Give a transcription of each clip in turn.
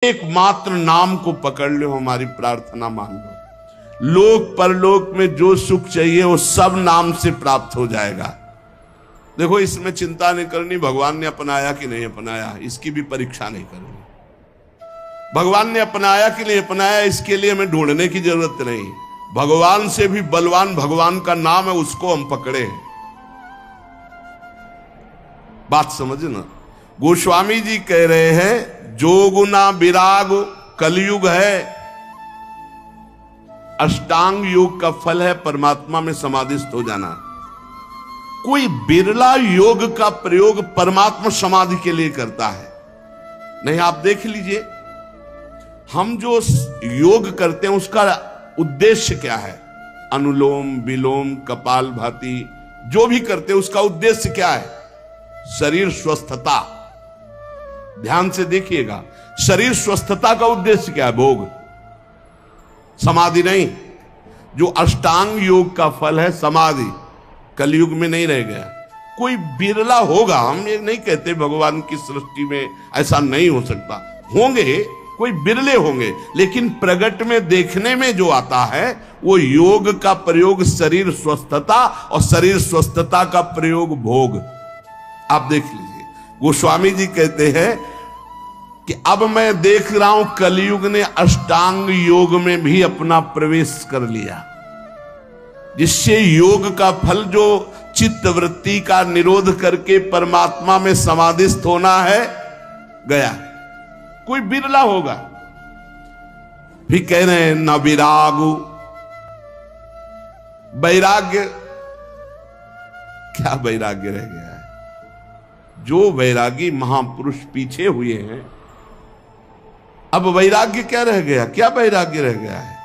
एकमात्र नाम को पकड़ लो, हमारी प्रार्थना मान लो। लोक परलोक में जो सुख चाहिए वो सब नाम से प्राप्त हो जाएगा। देखो, इसमें चिंता नहीं करनी भगवान ने अपनाया कि नहीं अपनाया, इसकी भी परीक्षा नहीं करनी। भगवान ने अपनाया कि नहीं अपनाया, इसके लिए हमें ढूंढने की जरूरत नहीं। भगवान से भी बलवान भगवान का नाम है, उसको हम पकड़े। बात समझना। गोस्वामी जी कह रहे हैं जोगुना विराग कलयुग है, अष्टांग योग का फल है परमात्मा में समाधिस्थ हो जाना। कोई बिरला योग का प्रयोग परमात्मा समाधि के लिए करता है। नहीं, आप देख लीजिए, हम जो योग करते हैं उसका उद्देश्य क्या है? अनुलोम विलोम कपालभाति जो भी करते हैं उसका उद्देश्य क्या है? शरीर स्वस्थता। ध्यान से देखिएगा, शरीर स्वस्थता का उद्देश्य क्या है? भोग, समाधि नहीं। जो अष्टांग योग का फल है समाधि, कलयुग में नहीं रह गया। कोई बिरला होगा, हम ये नहीं कहते भगवान की सृष्टि में ऐसा नहीं हो सकता, होंगे, कोई बिरले होंगे, लेकिन प्रगट में देखने में जो आता है वो योग का प्रयोग शरीर स्वस्थता और शरीर स्वस्थता का प्रयोग भोग। आप देख लीजिए, गोस्वामी जी कहते हैं कि अब मैं देख रहा हूं कलयुग ने अष्टांग योग में भी अपना प्रवेश कर लिया, जिससे योग का फल जो चित्त वृत्ति का निरोध करके परमात्मा में समाधिस्थ होना है गया। कोई बिरला होगा। भी कह रहे हैं न विरागु, वैराग्य, क्या वैराग्य रह गया है? जो वैरागी महापुरुष पीछे हुए हैं, अब वैराग्य क्या रह गया? क्या वैराग्य रह गया है?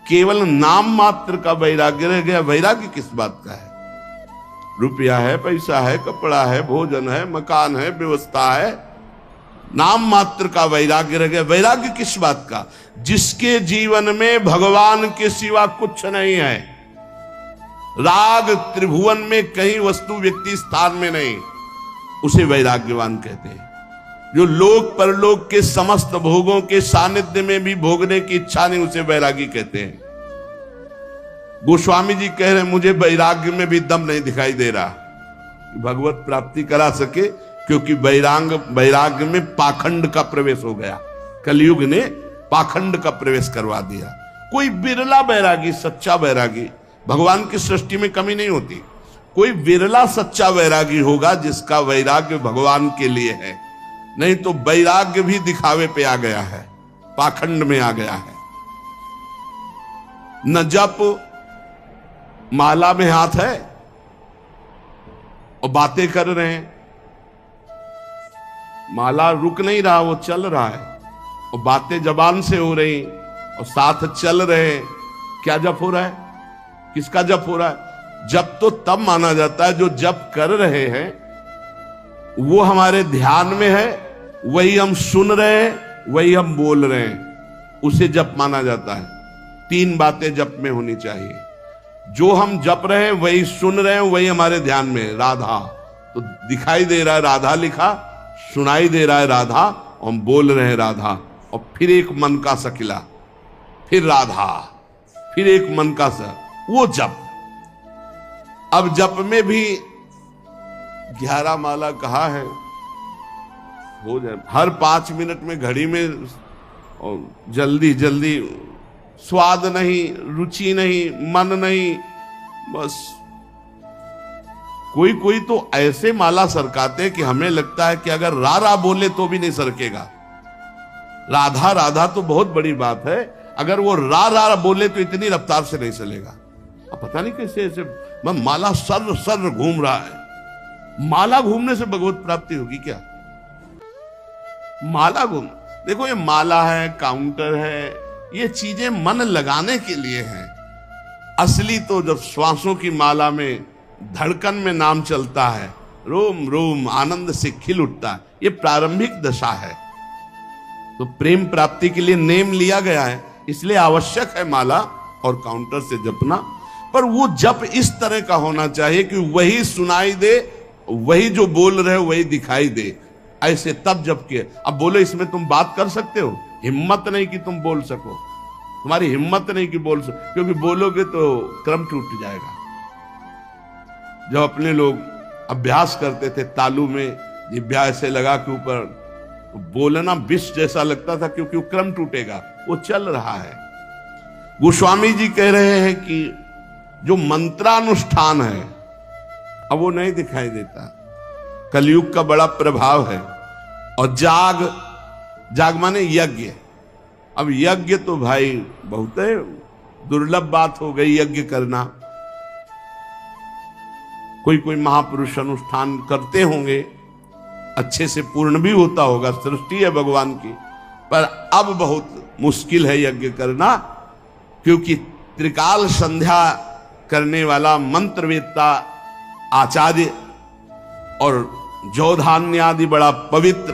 केवल नाम मात्र का वैराग्य रह गया। वैराग्य किस बात का है? रुपया है, पैसा है, कपड़ा है, भोजन है, मकान है, व्यवस्था है, नाम मात्र का वैराग्य रह गया। वैराग्य किस बात का? जिसके जीवन में भगवान के सिवा कुछ नहीं है, राग त्रिभुवन में कहीं वस्तु व्यक्ति स्थान में नहीं, उसे वैराग्यवान कहते हैं। जो लोक परलोक के समस्त भोगों के सानिध्य में भी भोगने की इच्छा नहीं, उसे वैरागी कहते हैं। गोस्वामी जी कह रहे हैं मुझे वैराग्य में भी दम नहीं दिखाई दे रहा भगवत प्राप्ति करा सके, क्योंकि वैराग्य में पाखंड का प्रवेश हो गया। कलयुग ने पाखंड का प्रवेश करवा दिया। कोई बिरला वैरागी, सच्चा वैरागी, भगवान की सृष्टि में कमी नहीं होती, कोई बिरला सच्चा वैरागी होगा जिसका वैराग्य भगवान के लिए है। नहीं तो वैराग्य भी दिखावे पे आ गया है, पाखंड में आ गया है। न जप, माला में हाथ है और बातें कर रहे हैं, माला रुक नहीं रहा, वो चल रहा है, और बातें जबान से हो रही और साथ चल रहे हैं। क्या जप हो रहा है? किसका जप हो रहा है? जप तो तब माना जाता है जो जप कर रहे हैं वो हमारे ध्यान में है, वही हम सुन रहे हैं, वही हम बोल रहे हैं, उसे जप माना जाता है। तीन बातें जप में होनी चाहिए। जो हम जप रहे हैं वही सुन रहे हैं, वही हमारे ध्यान में है। राधा तो दिखाई दे रहा है, राधा लिखा, सुनाई दे रहा है राधा, और हम बोल रहे हैं राधा, और फिर एक मन का सकिला, फिर राधा, फिर एक मन का सा, वो जप। अब जप में भी 11 माला कहा है, हो जाए हर 5 मिनट में घड़ी में, और जल्दी जल्दी, स्वाद नहीं, रुचि नहीं, मन नहीं, बस। कोई कोई तो ऐसे माला सरकाते कि हमें लगता है कि अगर रा बोले तो भी नहीं सरकेगा। राधा राधा तो बहुत बड़ी बात है, अगर वो रा बोले तो इतनी रफ्तार से नहीं चलेगा। अब पता नहीं कैसे ऐसे माला सर सर घूम रहा है। माला घूमने से भगवत प्राप्ति होगी क्या? माला घूम, देखो ये माला है, काउंटर है, ये चीजें मन लगाने के लिए हैं। असली तो जब श्वासों की माला में, धड़कन में नाम चलता है, रोम रोम आनंद से खिल उठता है, ये प्रारंभिक दशा है। तो प्रेम प्राप्ति के लिए नेम लिया गया है, इसलिए आवश्यक है माला और काउंटर से जपना। पर वो जप इस तरह का होना चाहिए कि वही सुनाई दे, वही जो बोल रहे हो वही दिखाई दे, ऐसे तब जप किए। अब बोलो इसमें तुम बात कर सकते हो? हिम्मत नहीं कि तुम बोल सको, तुम्हारी हिम्मत नहीं कि बोल सको, क्योंकि बोलोगे तो क्रम टूट जाएगा। जब अपने लोग अभ्यास करते थे तालू में जिभ्या ऐसे लगा के ऊपर, बोलना विष जैसा लगता था, क्योंकि वो क्रम टूटेगा, वो चल रहा है। गोस्वामी जी कह रहे हैं कि जो मंत्रानुष्ठान है अब वो नहीं दिखाई देता, कलयुग का बड़ा प्रभाव है। और जाग माने यज्ञ। अब यज्ञ तो भाई बहुत दुर्लभ बात हो गई यज्ञ करना। कोई महापुरुष अनुष्ठान करते होंगे, अच्छे से पूर्ण भी होता होगा, सृष्टि है भगवान की, पर अब बहुत मुश्किल है यज्ञ करना, क्योंकि त्रिकाल संध्या करने वाला मंत्रवेत्ता आचार्य और जौ धान्य आदि बड़ा पवित्र,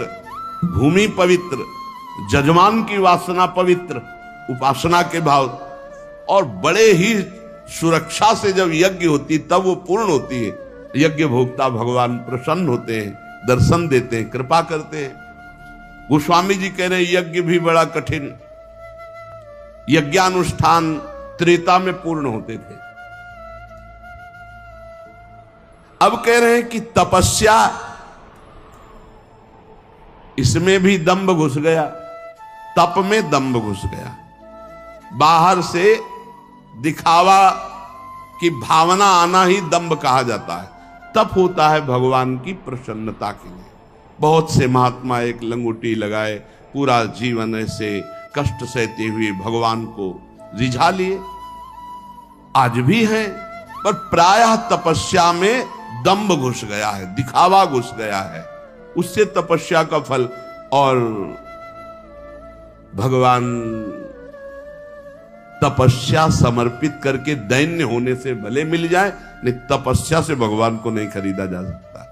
भूमि पवित्र, जजमान की वासना पवित्र, उपासना के भाव, और बड़े ही सुरक्षा से जब यज्ञ होती तब वो पूर्ण होती है। यज्ञ भोक्ता भगवान प्रसन्न होते हैं, दर्शन देते हैं, कृपा करते हैं। गोस्वामी जी कह रहे यज्ञ भी बड़ा कठिन, यज्ञानुष्ठान त्रेता में पूर्ण होते थे। अब कह रहे हैं कि तपस्या, इसमें भी दंभ घुस गया, तप में दंभ घुस गया। बाहर से दिखावा की भावना आना ही दंभ कहा जाता है। तप होता है भगवान की प्रसन्नता के लिए। बहुत से महात्मा एक लंगोटी लगाए पूरा जीवन ऐसे कष्ट सहते हुए भगवान को रिझा लिए, आज भी हैं, पर प्रायः तपस्या में दंभ घुस गया है, दिखावा घुस गया है, उससे तपस्या का फल। और भगवान तपस्या समर्पित करके दैन्य होने से भले मिल जाए, नहीं तपस्या से भगवान को नहीं खरीदा जा सकता।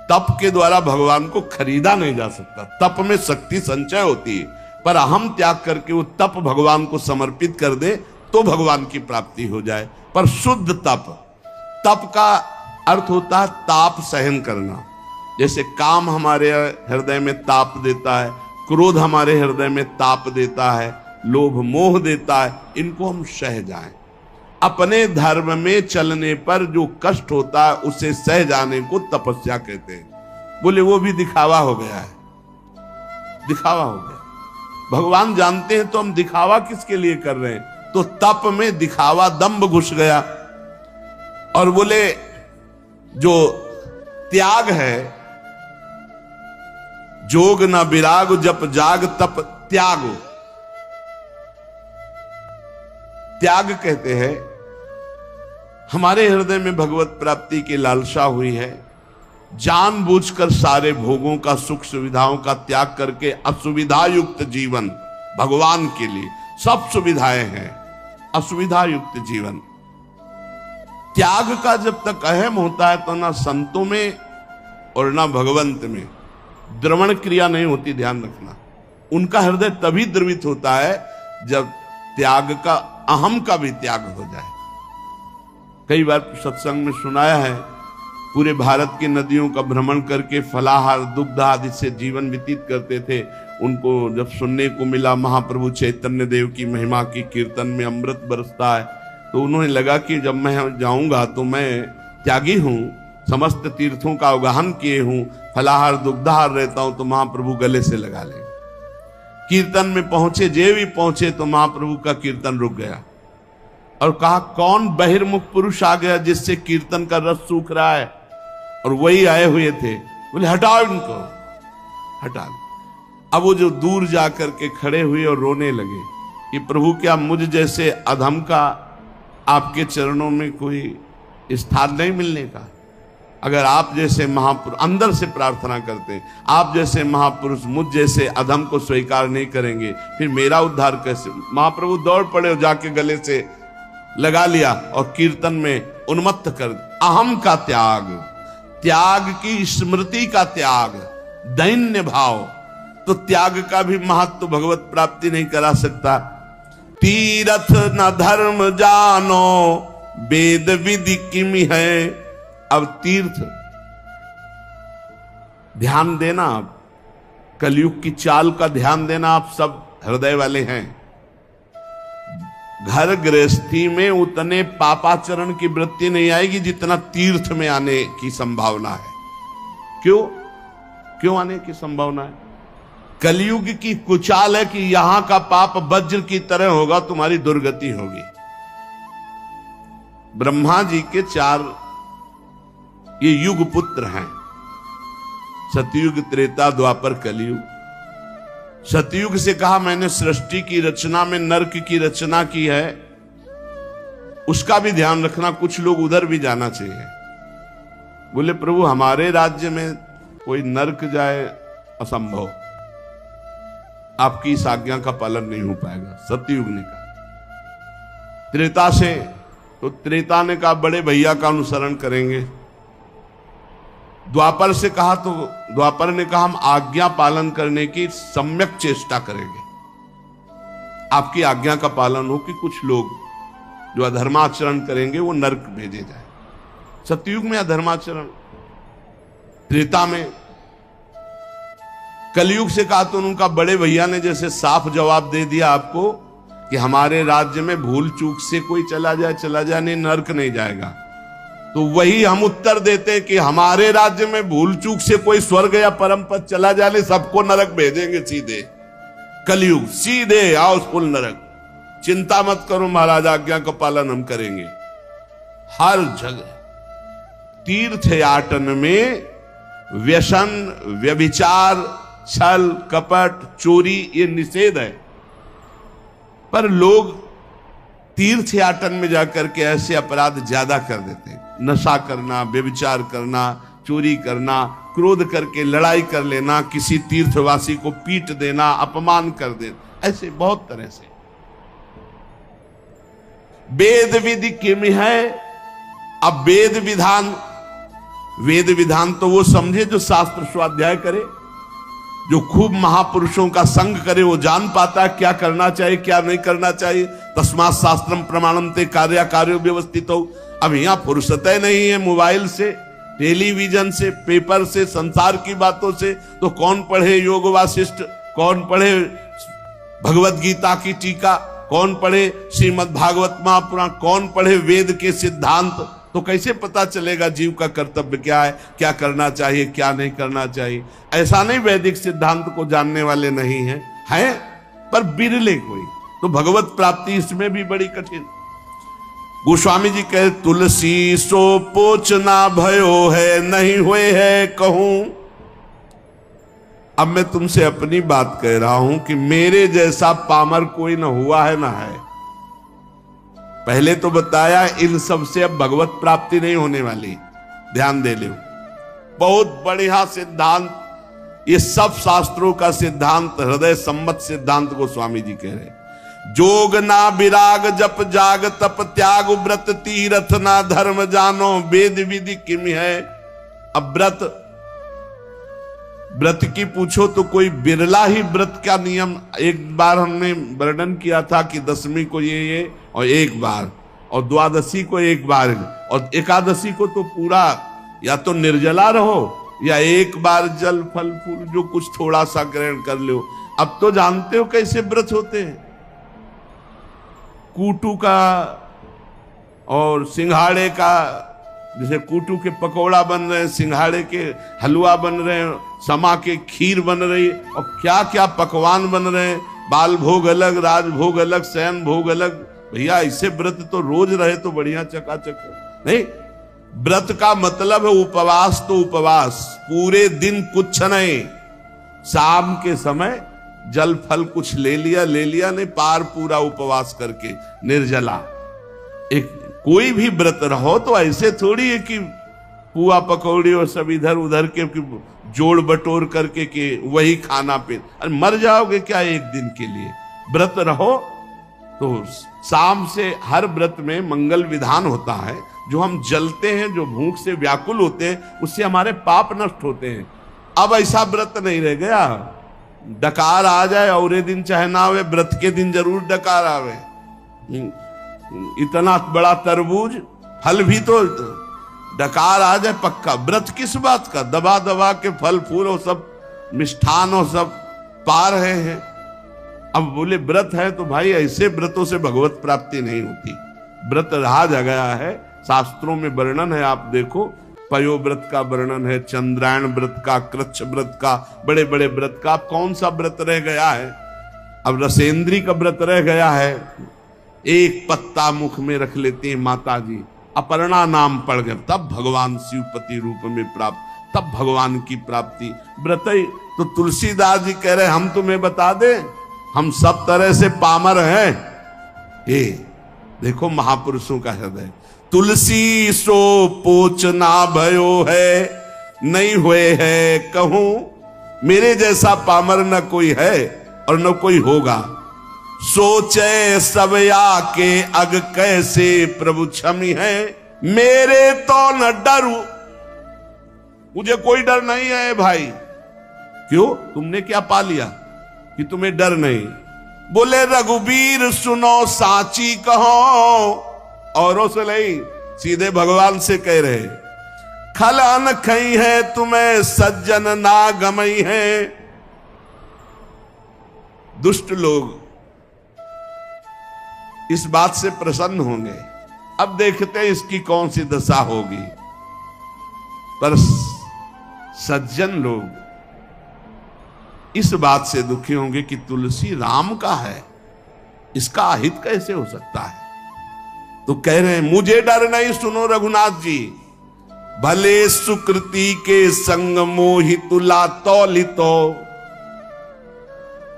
तप के द्वारा भगवान को खरीदा नहीं जा सकता। तप में शक्ति संचय होती है, पर अहम त्याग करके वो तप भगवान को समर्पित कर दे तो भगवान की प्राप्ति हो जाए। पर शुद्ध तप, तप का अर्थ होता है ताप सहन करना। जैसे काम हमारे हृदय में ताप देता है, क्रोध हमारे हृदय में ताप देता है, लोभ मोह देता है, इनको हम सह जाएं। अपने धर्म में चलने पर जो कष्ट होता है उसे सह जाने को तपस्या कहते हैं। बोले वो भी दिखावा हो गया है, दिखावा हो गया। भगवान जानते हैं तो हम दिखावा किसके लिए कर रहे हैं? तो तप में दिखावा, दंभ घुस गया। और बोले जो त्याग है, जोग न विराग जप जाग तप त्यागो, त्याग कहते हैं हमारे हृदय में भगवत प्राप्ति की लालसा हुई है, जानबूझकर सारे भोगों का, सुख सुविधाओं का त्याग करके असुविधा युक्त जीवन, भगवान के लिए सब सुविधाएं हैं, असुविधा युक्त जीवन। त्याग का जब तक अहम होता है तो ना संतों में और ना भगवंत में द्रवण क्रिया नहीं होती, ध्यान रखना। उनका हृदय तभी द्रवित होता है जब त्याग का, अहम का भी त्याग हो जाए। कई बार सत्संग में सुनाया है, पूरे भारत की नदियों का भ्रमण करके फलाहार दुग्ध आदि से जीवन व्यतीत करते थे। उनको जब सुनने को मिला महाप्रभु चैतन्य देव की महिमा की कीर्तन में अमृत बरसता है, तो उन्होंने लगा कि जब मैं जाऊंगा तो मैं त्यागी हूं, समस्त तीर्थों का अवगाहन किए हूं, फलाहार दुग्धाहार रहता हूं, तो महाप्रभु गले से लगा ले। कीर्तन में पहुंचे, जे भी पहुंचे तो महाप्रभु का कीर्तन रुक गया और कहा कौन बहिर्मुख पुरुष आ गया जिससे कीर्तन का रस सूख रहा है? और वही आए हुए थे। बोले हटाओ इनको, हटा लो। अब वो जो दूर जा करके खड़े हुए और रोने लगे कि प्रभु क्या मुझ जैसे अधम का आपके चरणों में कोई स्थान नहीं मिलने का? अगर आप जैसे महापुरुष, अंदर से प्रार्थना करते हैं, आप जैसे महापुरुष मुझ जैसे अधम को स्वीकार नहीं करेंगे, फिर मेरा उद्धार कैसे? महाप्रभु दौड़ पड़े और जाके गले से लगा लिया और कीर्तन में उन्मत्त कर। अहम का त्याग, त्याग की स्मृति का त्याग, दैन्य भाव, तो त्याग का भी महत्व भगवत प्राप्ति नहीं करा सकता। तीरथ न धर्म जानो वेद विधि किमि है। अब तीर्थ, ध्यान देना, आप कलयुग की चाल का ध्यान देना, आप सब हृदय वाले हैं। घर गृहस्थी में उतने पापाचरण की वृत्ति नहीं आएगी जितना तीर्थ में आने की संभावना है। क्यों आने की संभावना है? कलयुग की कुचाल है कि यहां का पाप वज्र की तरह होगा, तुम्हारी दुर्गति होगी। ब्रह्मा जी के 4 ये युग पुत्र हैं, सतयुग, त्रेता, द्वापर, कलयुग। सतयुग से कहा मैंने सृष्टि की रचना में नरक की रचना की है, उसका भी ध्यान रखना, कुछ लोग उधर भी जाना चाहिए। बोले प्रभु हमारे राज्य में कोई नरक जाए असंभव, आपकी इस आज्ञा का पालन नहीं हो पाएगा। सतयुग ने कहा। त्रेता से तो त्रेता ने कहा बड़े भैया का अनुसरण करेंगे। द्वापर से कहा तो द्वापर ने कहा हम आज्ञा पालन करने की सम्यक चेष्टा करेंगे, आपकी आज्ञा का पालन हो कि कुछ लोग जो अधर्माचरण करेंगे वो नरक भेजे जाए। सतयुग में अधर्माचरण, त्रेता में। कलयुग से कहा तो उनका बड़े भैया ने जैसे साफ जवाब दे दिया आपको कि हमारे राज्य में भूल चूक से कोई चला जाए नहीं, नरक नहीं जाएगा। तो वही हम उत्तर देते हैं कि हमारे राज्य में भूल चूक से कोई स्वर्ग या परम पद चला जाने, सबको नरक भेजेंगे सीधे। कलयुग सीधे आओ फुल नरक, चिंता मत करो महाराज, आज्ञा का पालन हम करेंगे। हर जगह तीर्थ याटन में व्यसन, व्यभिचार, छल, कपट, चोरी ये निषेध है, पर लोग तीर्थ याटन में जाकर के ऐसे अपराध ज्यादा कर देते हैं। नशा करना, व्यभिचार करना, चोरी करना, क्रोध करके लड़ाई कर लेना, किसी तीर्थवासी को पीट देना, अपमान कर देना, ऐसे बहुत तरह से। वेद विधि किम है? अब वेद विधान तो वो समझे जो शास्त्र स्वाध्याय करे, जो खूब महापुरुषों का संग करे, वो जान पाता है क्या करना चाहिए क्या नहीं करना चाहिए। तस्मात् शास्त्रम प्रमाणन्ते कार्यो व्यवस्थित हो। अब यहां फुर्सतें नहीं है मोबाइल से, टेलीविजन से, पेपर से, संसार की बातों से, तो कौन पढ़े योग वासिष्ठ, कौन पढ़े भगवत गीता की टीका, कौन पढ़े श्रीमद् भागवत महापुराण, कौन पढ़े वेद के सिद्धांत। तो कैसे पता चलेगा जीव का कर्तव्य क्या है, क्या करना चाहिए क्या नहीं करना चाहिए। ऐसा नहीं वैदिक सिद्धांत को जानने वाले नहीं हैं, पर बिरले कोई। तो भगवत प्राप्ति इसमें भी बड़ी कठिन। गोस्वामी जी कहे तुलसी सो पोच ना भयो है, नहीं हुए है कहूं। अब मैं तुमसे अपनी बात कह रहा हूं कि मेरे जैसा पामर कोई ना हुआ है ना है। पहले तो बताया इन सब से अब भगवत प्राप्ति नहीं होने वाली, ध्यान दे लो। बहुत बढ़िया सिद्धांत, ये सब शास्त्रों का सिद्धांत, हृदय सम्मत सिद्धांत को स्वामी जी कह रहे। जोग ना विराग जप जाग तप त्याग व्रत तीरथ ना धर्म जानो, वेद विधि किम है। अब व्रत की पूछो तो कोई बिरला ही व्रत का नियम। एक बार हमने वर्णन किया था कि दशमी को ये और एक बार, और द्वादशी को एक बार, और एकादशी को तो पूरा या तो निर्जला रहो या एक बार जल फल फूल जो कुछ थोड़ा सा ग्रहण कर लो। अब तो जानते हो कैसे व्रत होते हैं, कूटू का और सिंघाड़े का, जैसे कूटू के पकौड़ा बन रहे हैं, सिंघाड़े के हलवा बन रहे हैं, समा के खीर बन रही, और क्या क्या पकवान बन रहे हैं, बाल भोग अलग, राज भोग अलग, शयन भोग अलग। भैया ऐसे व्रत तो रोज रहे तो बढ़िया चकाचक नहीं। व्रत का मतलब है उपवास, तो उपवास पूरे दिन कुछ नहीं, शाम के समय जल फल कुछ ले लिया नहीं, पार पूरा उपवास करके निर्जला। एक कोई भी व्रत रहो तो ऐसे थोड़ी है कि पुआ पकौड़ी और सब इधर उधर के जोड़ बटोर करके के वही खाना पे, अरे मर जाओगे क्या एक दिन के लिए। व्रत रहो तो शाम से हर व्रत में मंगल विधान होता है, जो हम जलते हैं, जो भूख से व्याकुल होते हैं, उससे हमारे पाप नष्ट होते हैं। अब ऐसा व्रत नहीं रह गया, डकार आ जाए और ये दिन चाहे ना आवे, व्रत के दिन जरूर डकार आवे। इतना बड़ा तरबूज फल भी तो डकार आ जाए पक्का। व्रत किस बात का, दबा दबा के फल फूल और सब मिष्ठान और सब पा रहे हैं। अब बोले व्रत है तो भाई ऐसे व्रतों से भगवत प्राप्ति नहीं होती। व्रत रहा गया है, शास्त्रों में वर्णन है, आप देखो पयो व्रत का वर्णन है, चंद्रायण व्रत का, कृच्छ व्रत का, बड़े बड़े व्रत का। अब कौन सा व्रत रह गया है? अब रसेंद्री का व्रत रह गया है। एक पत्ता मुख में रख लेती हैं माता जी, अपर्णा नाम पड़ गया, तब भगवान शिवपति रूप में प्राप्त, तब भगवान की प्राप्ति। व्रत तो तुलसीदास जी कह रहे हम तुम्हें बता दें, हम सब तरह से पामर हैं। ए देखो महापुरुषों का हृदय, तुलसी सो पोचना भयो है, नहीं हुए है कहूं, मेरे जैसा पामर न कोई है और न कोई होगा। सोचे सबया के अग कैसे प्रभु क्षमी है, मेरे तो न डरू, मुझे कोई डर नहीं है भाई। क्यों? तुमने क्या पा लिया कि तुम्हें डर नहीं? बोले रघुबीर सुनो साची कहो, औरों से नहीं, सीधे भगवान से कह रहे, खल अन खई है तुम्हें सज्जन ना गमई है। दुष्ट लोग इस बात से प्रसन्न होंगे, अब देखते हैं इसकी कौन सी दशा होगी। पर सज्जन लोग इस बात से दुखी होंगे कि तुलसी राम का है, इसका अहित कैसे हो सकता है। तो कह रहे हैं मुझे डर नहीं, सुनो रघुनाथ जी, भले सुकृति के संग मोहि तुला तौलितो,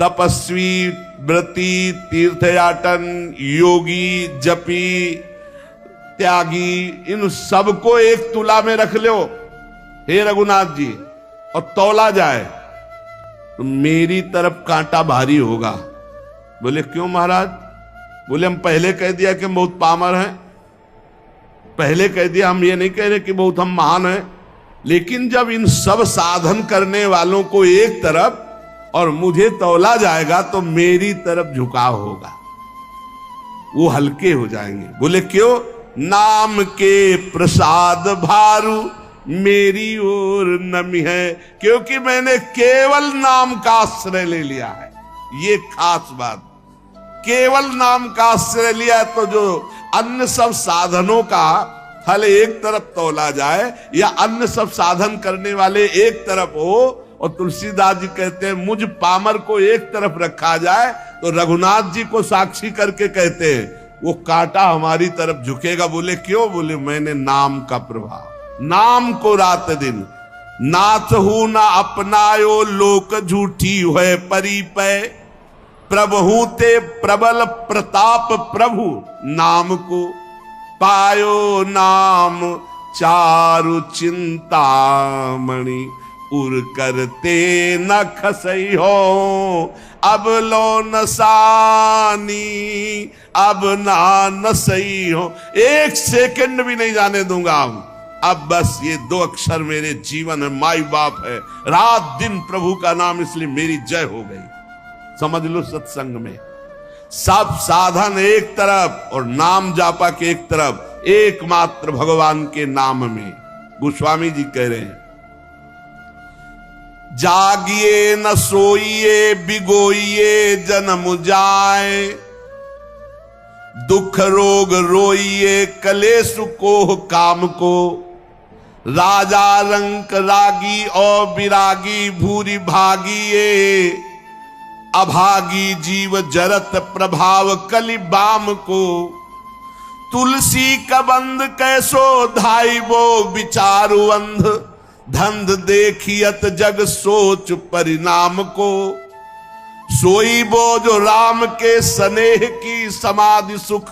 तपस्वी व्रती तीर्थयाटन योगी जपी त्यागी, इन सबको एक तुला में रख लो हे रघुनाथ जी, और तौला जाए तो मेरी तरफ कांटा भारी होगा। बोले क्यों महाराज? बोले हम पहले कह दिया कि बहुत पामर हैं, पहले कह दिया, हम ये नहीं कह रहे कि बहुत हम महान हैं, लेकिन जब इन सब साधन करने वालों को एक तरफ और मुझे तौला जाएगा तो मेरी तरफ झुकाव होगा, वो हल्के हो जाएंगे। बोले क्यों? नाम के प्रसाद भारू मेरी ओर नमी है, क्योंकि मैंने केवल नाम का आश्रय ले लिया है। ये खास बात, केवल नाम का आश्रय लिया, तो जो अन्य सब साधनों का फल एक तरफ तौला जाए या अन्य सब साधन करने वाले एक तरफ हो, और तुलसीदास जी कहते हैं मुझ पामर को एक तरफ रखा जाए, तो रघुनाथ जी को साक्षी करके कहते हैं वो कांटा हमारी तरफ झुकेगा। बोले क्यों? बोले मैंने नाम का प्रभाव, नाम को रात दिन नाथ हूं ना अपनायो, लोक झूठी है परिपय, प्रभु ते प्रबल प्रताप प्रभु, नाम को पायो नाम चारु चिंतामणि, उर करते न खसई हो, अब लो नसानी अब ना नसई हो। एक सेकंड भी नहीं जाने दूंगा अब बस ये दो अक्षर मेरे जीवन है, माई बाप है, रात दिन प्रभु का नाम, इसलिए मेरी जय हो गई। समझ लो सत्संग में सब साधन एक तरफ और नाम जापा के एक तरफ, एकमात्र भगवान के नाम में। गोस्वामी जी कह रहे हैं जागिए न सोइए बिगोइए जन्म जाए, दुख रोग रोइए कलेश को काम को, राजा रंक रागी और विरागी भूरी भागिए, अभागी जीव जरत प्रभाव कलि बाम को, तुलसी कबंध कैसो धाई वो विचारु अंध, धंध देखियत जग सोच परिणाम को, सोई बो जो राम के स्नेह की समाधि सुख,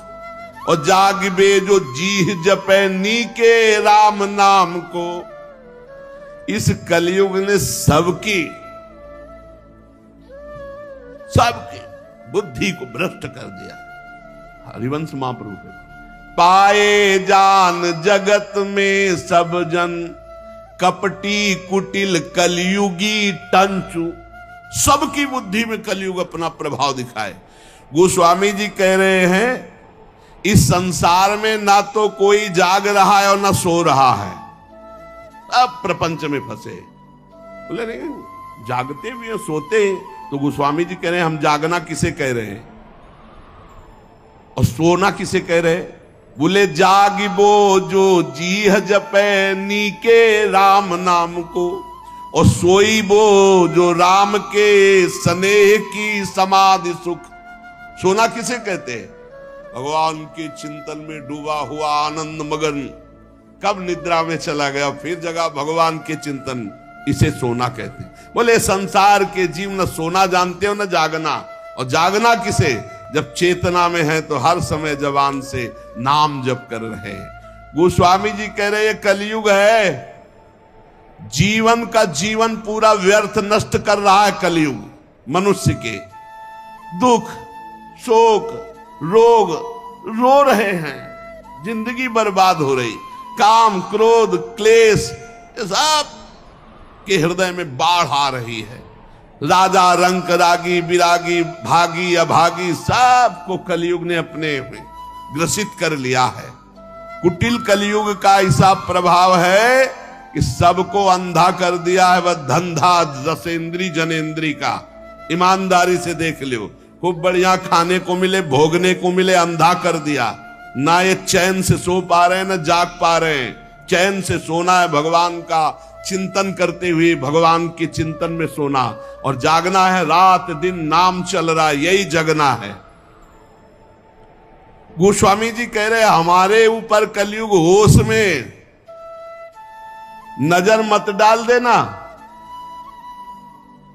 और जागबे जो जीह जपे नी के राम नाम को। इस कलयुग ने सबकी बुद्धि को भ्रष्ट कर दिया। हरिवंश महाप्रभु कहते पाए जान जगत में सब जन, कपटी कुटिल कलयुगी टंचु, सबकी बुद्धि में कलयुग अपना प्रभाव दिखाए। गोस्वामी जी कह रहे हैं इस संसार में ना तो कोई जाग रहा है और ना सो रहा है, अब प्रपंच में फंसे। बोले नहीं जागते भी हैं, सोते हैं। तो गोस्वामी जी कह रहे हैं हम जागना किसे कह रहे हैं और सोना किसे कह रहे हैं? बोले जागिबो जो जीह जपे नीके राम नाम को, और सोईबो जो राम के स्नेह की समाधि सुख। सोना किसे कहते हैं? भगवान के चिंतन में डूबा हुआ आनंद मगन कब निद्रा में चला गया फिर जगह भगवान के चिंतन, इसे सोना कहते हैं। बोले संसार के जीव न सोना जानते हो न जागना। और जागना किसे? जब चेतना में है तो हर समय जबान से नाम जप कर रहे। गोस्वामी जी कह रहे ये कलयुग है, जीवन का जीवन पूरा व्यर्थ नष्ट कर रहा है कलयुग। मनुष्य के दुख शोक रोग रो रहे हैं, जिंदगी बर्बाद हो रही, काम क्रोध क्लेश सब के हृदय में बाढ़ आ रही है। राजा रंक रागी विरागी भागी अभागी सबको कलयुग ने अपने में ग्रसित कर लिया है। कुटिल कलयुग का ऐसा प्रभाव है कि सबको अंधा कर दिया है। वह धंधा रसेंद्री जनेंद्री का, ईमानदारी से देख लो। खूब बढ़िया खाने को मिले भोगने को मिले, अंधा कर दिया। ना ये चैन से सो पा रहे हैं ना जाग पा रहे हैं। चैन से सोना है भगवान का चिंतन करते हुए, भगवान के चिंतन में सोना, और जागना है रात दिन नाम चल रहा है, यही जगना है। गोस्वामी जी कह रहे हमारे ऊपर कलयुग होश में नजर मत डाल देना।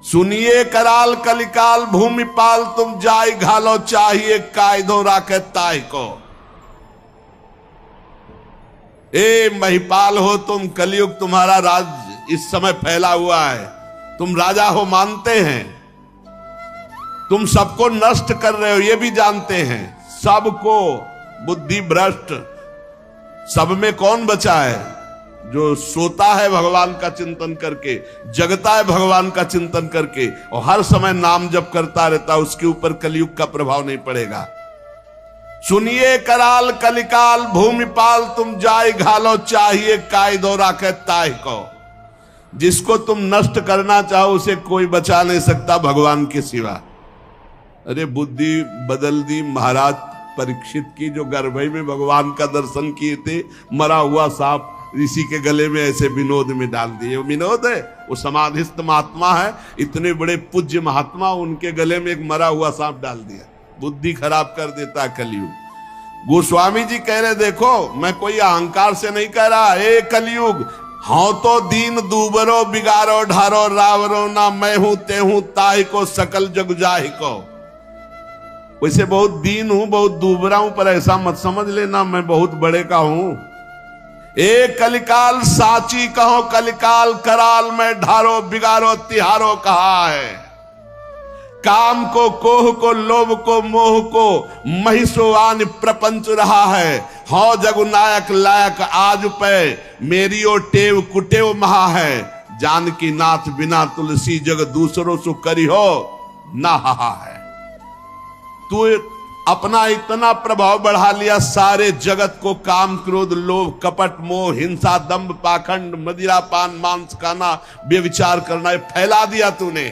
सुनिए कराल कलिकाल भूमि पाल तुम जाय घालो चाहिए कायदो राखे ताय को। ए महिपाल हो तुम, कलयुग तुम्हारा राज इस समय फैला हुआ है, तुम राजा हो मानते हैं, तुम सबको नष्ट कर रहे हो ये भी जानते हैं, सबको बुद्धि भ्रष्ट। सब में कौन बचा है? जो सोता है भगवान का चिंतन करके, जगता है भगवान का चिंतन करके और हर समय नाम जप करता रहता, उसके ऊपर कलयुग का प्रभाव नहीं पड़ेगा। सुनिए कराल कलिकाल भूमि पाल तुम जाय घालो चाहिए कायदो राखे ताय को। जिसको तुम नष्ट करना चाहो उसे कोई बचा नहीं सकता भगवान के सिवा। अरे बुद्धि बदल दी महाराज परीक्षित की, जो गर्भई में भगवान का दर्शन किए थे, मरा हुआ सांप ऋषि के गले में ऐसे विनोद में डाल दिए। वो विनोद है, वो समाधिस्थ महात्मा है, इतने बड़े पूज्य महात्मा, उनके गले में एक मरा हुआ सांप डाल दिया। बुद्धि खराब कर देता कलयुग। गोस्वामी जी कह रहे देखो मैं कोई अहंकार से नहीं कह रहा, ए कलयुग हाँ तो दीन दूबरो बिगारो ढारो रावरो ना मैं हूं ते हूं ताहि को सकल जग जाहि को। वैसे बहुत दीन हूं बहुत दूबरा हूं, पर ऐसा मत समझ लेना मैं बहुत बड़े का हूं। ए कलिकाल साची कहो कलिकाल कराल में ढारो बिगारो तिहारो कहा है। काम को कोह को लोभ को मोह को महिषोवान प्रपंच रहा है। हो जगुनायक लायक आज पे मेरी ओ टेव कुटेव महा है। जानकी नाथ बिना तुलसी जग दूसरों सु करी हो ना हा है। तू अपना इतना प्रभाव बढ़ा लिया, सारे जगत को काम क्रोध लोभ कपट मोह हिंसा दंभ पाखंड मदिरा पान मांस खाना व्यभिचार करना फैला दिया तूने।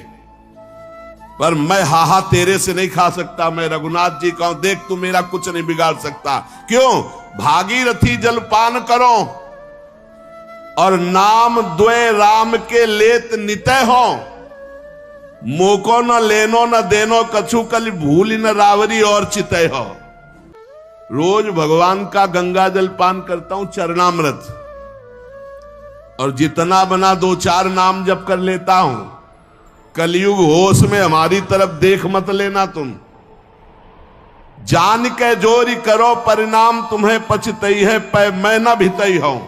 पर मैं हाहा तेरे से नहीं खा सकता। मैं रघुनाथ जी का हूं, देख तू मेरा कुछ नहीं बिगाड़ सकता। क्यों? भागीरथी जलपान करो और नाम द्वय राम के लेत नितय हो। मोको न लेनो न देनो कछु कल भूल न रावरी और चितय हो। रोज भगवान का गंगा जल पान करता हूं चरणामृत, और जितना बना 2-4 नाम जप कर लेता हूं। कलयुग होश में हमारी तरफ देख मत लेना तुम। जान के जोरी करो परिणाम तुम्हें पछतई है पै मैं न भितई हूं।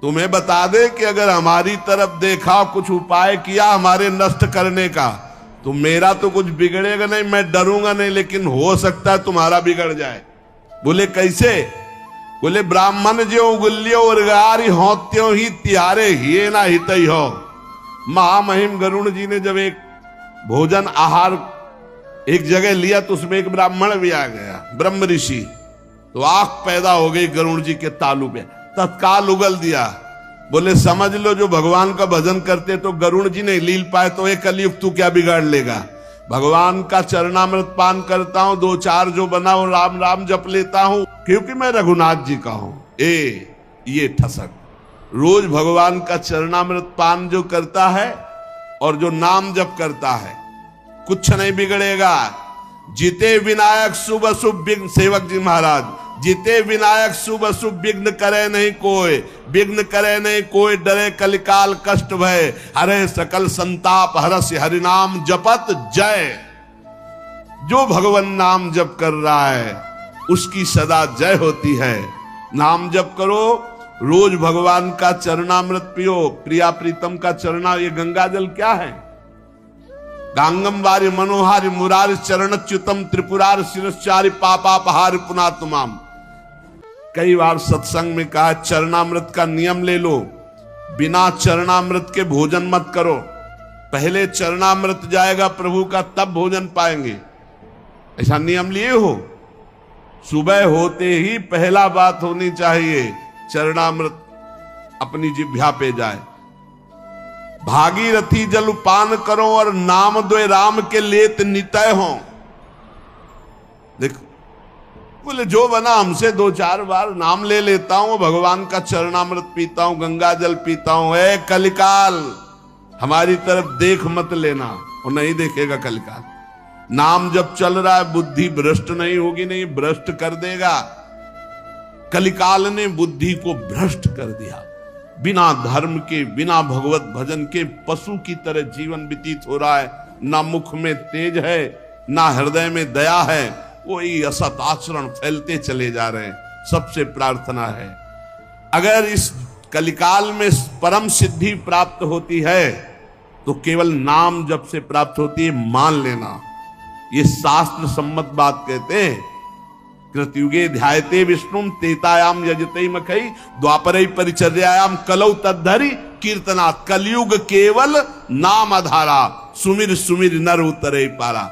तुम्हें बता दे कि अगर हमारी तरफ देखा कुछ उपाय किया हमारे नष्ट करने का, तो मेरा तो कुछ बिगड़ेगा नहीं, मैं डरूंगा नहीं, लेकिन हो सकता है तुम्हारा बिगड़ जाए। बोले कैसे? बोले ब्राह्मण जो उगल्यो उर्गारी हो त्यों ही तिहारे हिये ना हितई हो। महामहिम गरुड़ जी ने जब एक भोजन आहार एक जगह लिया तो उसमें एक ब्राह्मण भी आ गया, ब्रह्म ऋषि। तो आंख पैदा हो गई गरुड़ जी के तालू पे, तत्काल उगल दिया। बोले समझ लो जो भगवान का भजन करते तो गरुड़ जी नहीं लील पाए तो एक कलयुग तू क्या बिगाड़ लेगा। भगवान का चरणामृत पान करता हूं, दो चार जो बना वो राम राम जप लेता हूं क्योंकि मैं रघुनाथ जी का हूं। ये ठसक रोज भगवान का चरणामृत पान जो करता है और जो नाम जप करता है कुछ नहीं बिगड़ेगा। जीते विनायक शुभ अशुभ विघ्न, सेवक जी महाराज, जीते विनायक शुभ अशुभ विघ्न करे नहीं कोई, विघ्न करे नहीं कोई, डरे कलिकाल कष्ट भय, हरे सकल संताप हरस हरिनाम जपत जय। जो भगवान नाम जप कर रहा है उसकी सदा जय होती है। नाम जप करो, रोज भगवान का चरणामृत पियो। प्रिया प्रीतम का चरणा, ये गंगा जल क्या है? गांगम वारि मनोहारि मुरारि चरणच्युतम त्रिपुरार शिरश्चारि पापापहारि पुनातुमाम। कई बार सत्संग में कहा चरणामृत का नियम ले लो, बिना चरणामृत के भोजन मत करो। पहले चरणामृत जाएगा प्रभु का तब भोजन पाएंगे, ऐसा नियम लिए हो। सुबह होते ही पहला बात होनी चाहिए चरणामृत अपनी जिह्वा पे जाए। भागीरथी जल पान करो और नाम द्वय राम के लेत नितय हो। देखो बोले जो बना हमसे दो चार बार नाम ले लेता हूं, भगवान का चरणामृत पीता हूं, गंगा जल पीता हूं। ए कलिकाल हमारी तरफ देख मत लेना, वो नहीं देखेगा कलिकाल। नाम जब चल रहा है बुद्धि भ्रष्ट नहीं होगी, नहीं भ्रष्ट कर देगा। कलिकाल ने बुद्धि को भ्रष्ट कर दिया। बिना धर्म के, बिना भगवत भजन के पशु की तरह जीवन व्यतीत हो रहा है। ना मुख में तेज है, ना हृदय में दया है, वही असत आचरण फैलते चले जा रहे हैं। सबसे प्रार्थना है अगर इस कलिकाल में परम सिद्धि प्राप्त होती है तो केवल नाम जब से प्राप्त होती है, मान लेना। ये शास्त्र सम्मत बात कहते हैं। कृतयुगे ध्यायते विष्णुम तेतायाम यजते मखई द्वापरै परिचर्यायाम कलौ तद्धरि कीर्तनात्। कलयुग केवल नाम आधारा, सुमिर सुमिर नर उतरे पारा।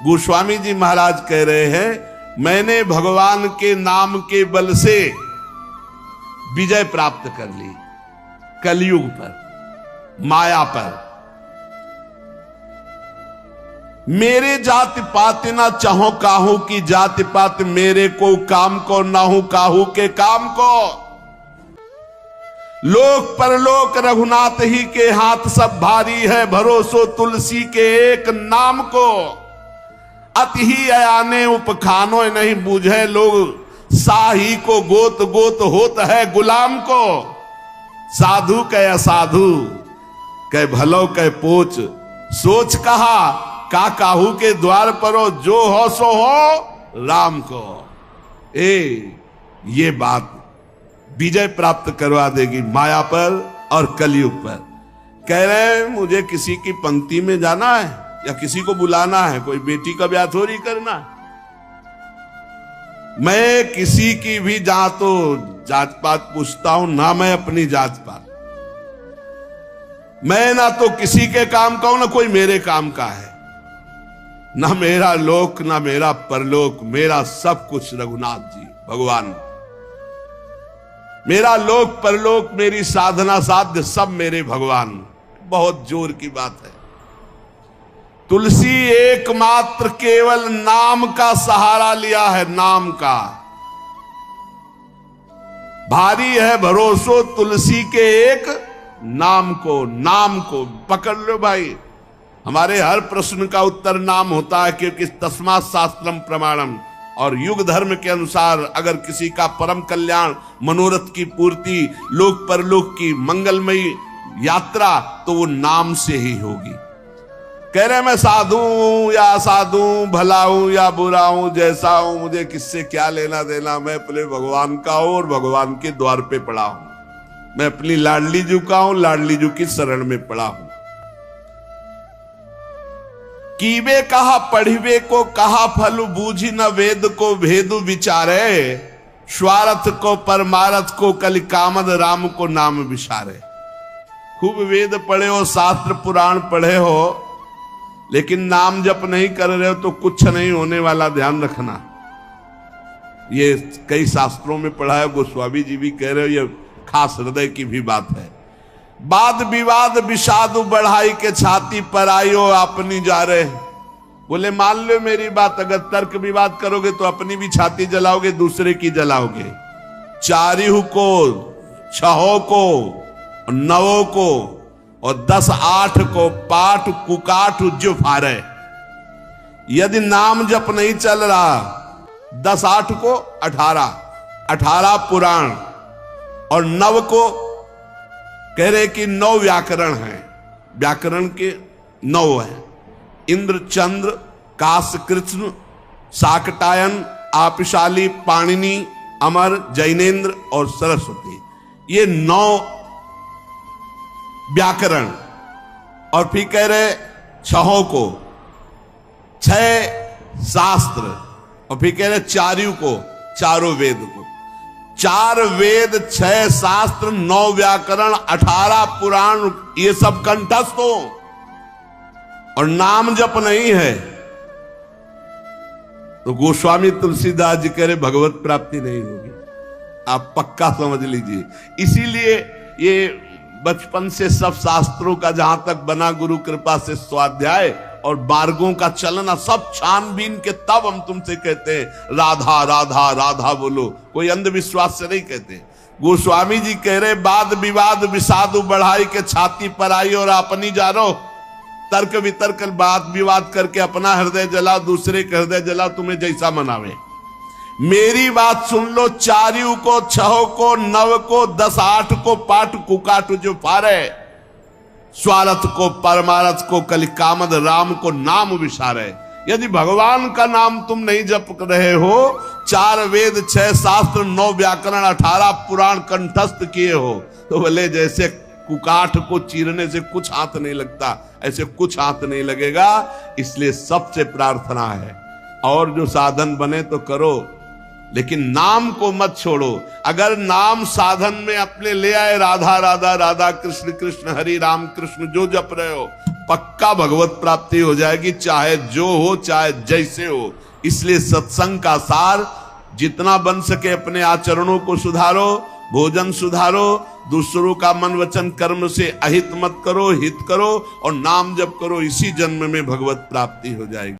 गोस्वामी जी महाराज कह रहे हैं मैंने भगवान के नाम के बल से विजय प्राप्त कर ली कलयुग पर, माया पर। मेरे जाति पात ना चाहो काहू की जाति पात, मेरे को काम को ना हूं काहू के काम को। लोक परलोक रघुनाथ ही के हाथ सब भारी है, भरोसो तुलसी के एक नाम को। अति ही अयाने उपखानो नहीं बूझे लोग, साही को गोत गोत होत है गुलाम को। साधु कह असाधु कह भलो कह पोच, सोच कहा का काहू के द्वार परो, जो हो सो हो राम को। ये बात विजय प्राप्त करवा देगी माया पर और कलयुग पर। कह रहे हैं मुझे किसी की पंक्ति में जाना है या किसी को बुलाना है, कोई बेटी का ब्याह थोड़ी करना है। मैं किसी की भी जात जात पात पूछता हूं ना, मैं अपनी जात पात। मैं ना तो किसी के काम का हूं ना कोई मेरे काम का है। ना मेरा लोक ना मेरा परलोक, मेरा सब कुछ रघुनाथ जी भगवान। मेरा लोक परलोक मेरी साधना साध्य सब मेरे भगवान। बहुत जोर की बात है। तुलसी एकमात्र केवल नाम का सहारा लिया है, नाम का। भारी है भरोसो तुलसी के एक नाम को। नाम को पकड़ लो भाई। हमारे हर प्रश्न का उत्तर नाम होता है, क्योंकि तस्मात् शास्त्रम प्रमाणम। और युग धर्म के अनुसार अगर किसी का परम कल्याण, मनोरथ की पूर्ति, लोक परलोक की मंगलमयी यात्रा, तो वो नाम से ही होगी। कह रहे मैं साधु हूं या असाधु, भला हूं या बुरा हूं, जैसा हूं मुझे किससे क्या लेना देना। मैं अपने भगवान का हूं और भगवान के द्वार पे पड़ा हूं। मैं अपनी लाडली जू का हूं, लाडली जू की शरण में पड़ा हूं। कीबे कहा पढ़िबे को कहा फल, बूझी न वेद को भेदु विचारे। स्वार्थ को परमारथ को कलि कामद, राम को नाम विचारे। खूब वेद पढ़े हो, शास्त्र पुराण पढ़े हो, लेकिन नाम जप नहीं कर रहे हो तो कुछ नहीं होने वाला, ध्यान रखना। ये कई शास्त्रों में पढ़ा है, गोस्वामी जी भी कह रहे हो, ये खास हृदय की भी बात है। वाद विवाद विषादु बढ़ाई के छाती पर आयो अपनी जा रहे। बोले मान लो मेरी बात, अगर तर्क विवाद करोगे तो अपनी भी छाती जलाओगे, दूसरे की जलाओगे। चारिहु को, छहो को, नवों को और 10-8 को पाठ कुकाठ जो फारे। यदि नाम जप नहीं चल रहा, 10-8 को 18 पुराण और 9 को कह रहे कि 9 व्याकरण हैं, व्याकरण के 9 हैं। इंद्र, चंद्र, काश, कृष्ण, शाकटायन, आपिशाली, पाणिनि, अमर, जैनेन्द्र और सरस्वती, ये 9 व्याकरण। और फिर कह रहे 6 को 6 शास्त्र और फिर कह रहे चारियों को, चारों वेद को। 4 वेद, 6 शास्त्र, 9 व्याकरण, 18 पुराण, ये सब कंठस्थ हो और नाम जप नहीं है तो गोस्वामी तुलसीदास जी कह रहे भगवत प्राप्ति नहीं होगी। आप पक्का समझ लीजिए। इसीलिए ये बचपन से सब शास्त्रों का जहां तक बना गुरु कृपा से स्वाध्याय और मार्गों का चलना सब छानबीन के, तब हम तुमसे कहते हैं राधा राधा राधा बोलो, कोई अंधविश्वास से नहीं कहते। गोस्वामी जी कह रहे वाद विवाद विषादु बढ़ाई के छाती पर आई और अपनी जा रो। तर्क वितर्क वाद विवाद करके अपना हृदय जलाओ, दूसरे का हृदय जलाओ, तुम्हें जैसा मनावे। मेरी बात सुन लो, चारियों को, 6 को, 9 को, 10-8 को पाठ कुकाठ जो फारे। स्वार्थ को, परमारथ को, कलिकामद राम को नाम विसारे। यदि भगवान का नाम तुम नहीं जप रहे हो, 4 वेद, 6 शास्त्र, 9 व्याकरण, 18 पुराण कंठस्थ किए हो, तो भले जैसे कुकाठ को चीरने से कुछ हाथ नहीं लगता, ऐसे कुछ हाथ नहीं लगेगा। इसलिए सबसे प्रार्थना है, और जो साधन बने तो करो, लेकिन नाम को मत छोड़ो। अगर नाम साधन में अपने ले आए, राधा राधा राधा, कृष्ण कृष्ण, हरि राम कृष्ण जो जप रहे हो, पक्का भगवत प्राप्ति हो जाएगी, चाहे जो हो, चाहे जैसे हो। इसलिए सत्संग का सार, जितना बन सके अपने आचरणों को सुधारो, भोजन सुधारो, दूसरों का मन वचन कर्म से अहित मत करो, हित करो और नाम जप करो। इसी जन्म में भगवत प्राप्ति हो जाएगी।